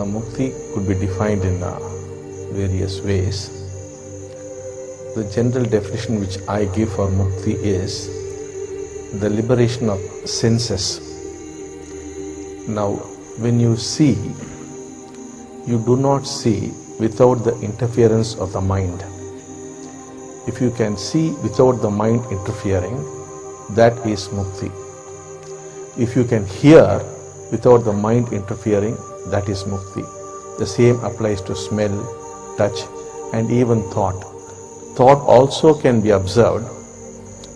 Mukti could be defined in various ways. The general definition which I give for Mukti is the liberation of senses. Now, when you see, you do not see without the interference of the mind. If you can see without the mind interfering, that is Mukti. If you can hear without the mind interfering, that is Mukti. The same applies to smell, touch, and even thought. Thought also can be observed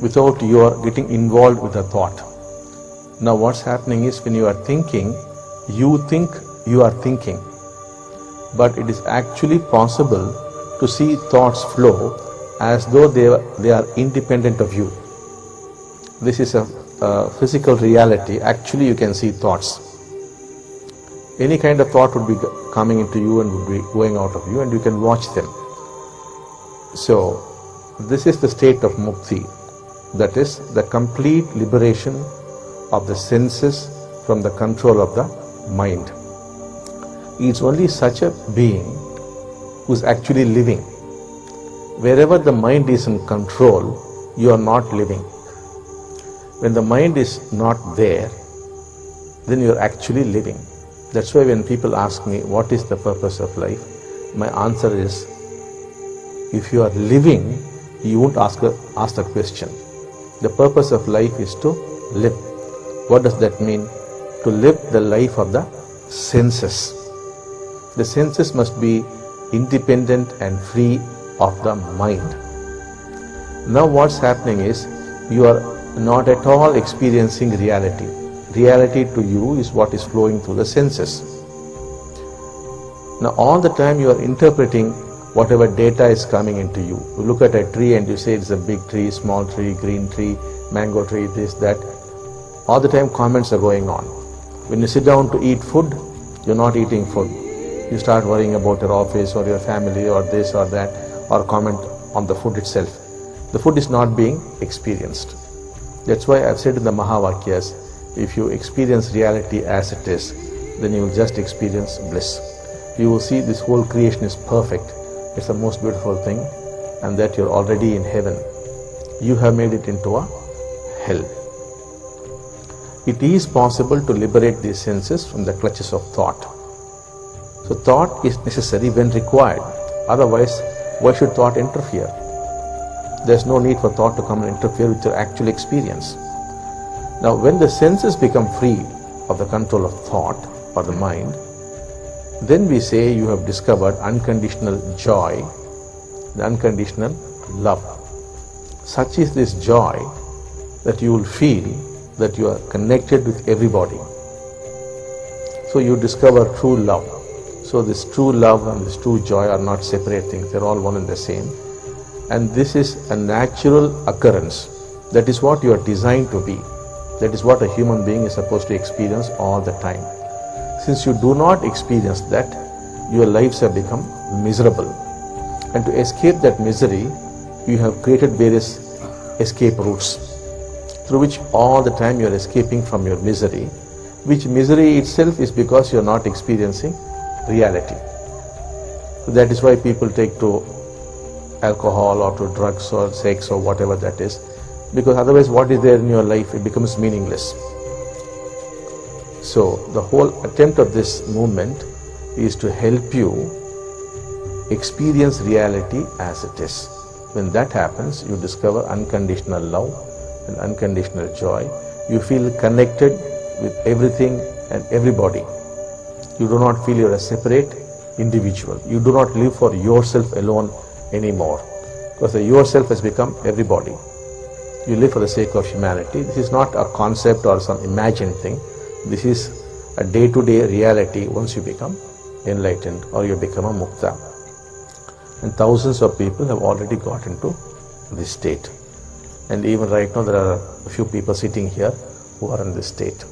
without your getting involved with the thought. Now what's happening is, when you are thinking, you think you are thinking. But it is actually possible to see thoughts flow as though they are independent of you. This is a physical reality. Actually, you can see thoughts. Any kind of thought would be coming into you and would be going out of you, and you can watch them. So, this is the state of Mukti. That is the complete liberation of the senses from the control of the mind. It's only such a being who is actually living. Wherever the mind is in control, you are not living. When the mind is not there, then you are actually living. That's why when people ask me, what is the purpose of life? My answer is, if you are living, you won't ask the question. The purpose of life is to live. What does that mean? To live the life of the senses. The senses must be independent and free of the mind. Now what's happening is, you are not at all experiencing reality. Reality to you is what is flowing through the senses. Now all the time you are interpreting whatever data is coming into you. You look at a tree and you say it's a big tree, small tree, green tree, mango tree, this, that. All the time comments are going on. When you sit down to eat food, you're not eating food. You start worrying about your office or your family or this or that, or comment on the food itself. The food is not being experienced. That's why I've said in the Mahavakyas, if you experience reality as it is, then you will just experience bliss. You will see this whole creation is perfect. It's the most beautiful thing, and that you're already in heaven. You have made it into a hell. It is possible to liberate these senses from the clutches of thought. So thought is necessary when required. Otherwise, why should thought interfere? There's no need for thought to come and interfere with your actual experience. Now, when the senses become free of the control of thought or the mind, then we say you have discovered unconditional joy, the unconditional love. Such is this joy that you will feel that you are connected with everybody. So you discover true love. So this true love and this true joy are not separate things. They're all one and the same. And this is a natural occurrence. That is what you are designed to be. That is what a human being is supposed to experience all the time. Since you do not experience that, your lives have become miserable. And to escape that misery, you have created various escape routes through which all the time you are escaping from your misery, which misery itself is because you are not experiencing reality. So that is why people take to alcohol or to drugs or sex or whatever that is, because otherwise what is there in your life, it becomes meaningless. So the whole attempt of this movement is to help you experience reality as it is. When that happens, you discover unconditional love and unconditional joy. You feel connected with everything and everybody. You do not feel you are a separate individual. You do not live for yourself alone anymore, because the yourself has become everybody. You live for the sake of humanity. This is not a concept or some imagined thing. This is a day-to-day reality once you become enlightened or you become a mukta. And thousands of people have already got into this state. And even right now there are a few people sitting here who are in this state.